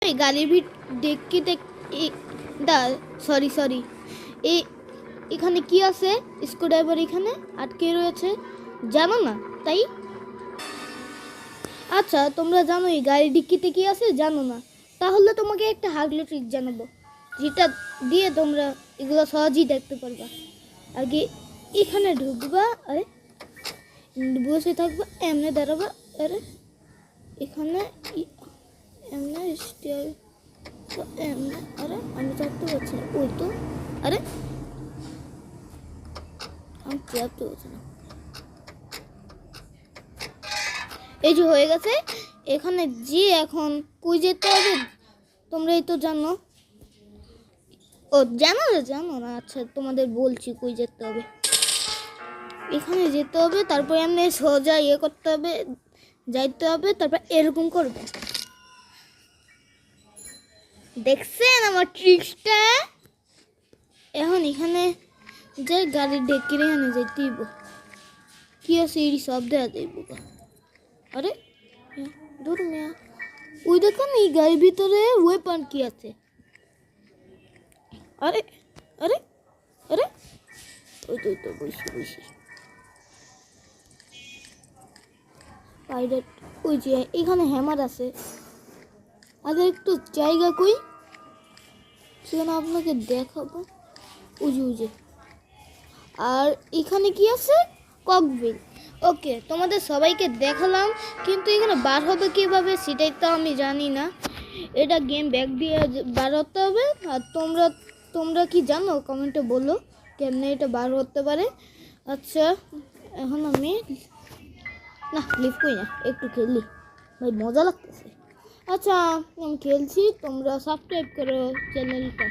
এই গাড়ির ডিক্কিতে সরি এই এখানে কি আছে? স্ক্রুড্রাইভার এখানে আটকে রয়েছে, জানো না তাই? আচ্ছা, তোমরা জানো এই গাড়ির ডিক্কিতে কি আছে? জানো না? তাহলে তোমাকে একটা হাগলো ট্রিক জানাবো, যেটা দিয়ে তোমরা এগুলো সহজেই দেখতে পারবা। আগে এখানে ঢুকবা, আরে বসে থাকবা, এমনি দাঁড়াবা, আরে এখানে এমনি স্টিয়ার, এমনি, আরে আমি চাপতে পারছি না, ওই তো, আরে আমি চাপতে পারছি না, এই যে হয়ে গেছে। এখানে যে এখন কই যেতে হবে তোমরা এই তো জানো। ও জানো না? আচ্ছা তোমাদের বলছি কই যেতে হবে। এখানে যেতে হবে, তারপর এমনি সোজা করতে হবে, যাইতে হবে, তারপর এরকম করবে। দেখছেন আমার ট্রিক্সটা? এখন এখানে যে গাড়ির ডেকির এখানে যাইতেইব, কি আছে এই সব দেওয়া যাইব। আরে দূর মিয়া, ওই দেখুন এই গাড়ির ভিতরে ওয়েপন কি আছে। আরে আরে আরে ওই তো বসি পাইরেট, ওই যে এখানে হ্যামার আছে। আগে একটু জায়গা কই, সেখানে আপনাকে দেখাবো। উজে আর এখানে কি আছে? ককবিল। ওকে, তোমাদের সবাইকে দেখালাম, কিন্তু এখানে বার হবে কিভাবে সেটাই তো আমি জানি না। এটা গেম ব্যাক দিয়ে বার হতে হবে। আর তোমরা কি জানো? কমেন্টে বলো কেমনে এটা বার হতে পারে। আচ্ছা এখন আমি লিভ করি না, একটু খেলি, ভাই মজা লাগতেছে। আচ্ছা আমি খেলছি, তোমরা সাবস্ক্রাইব করো চ্যানেলটা।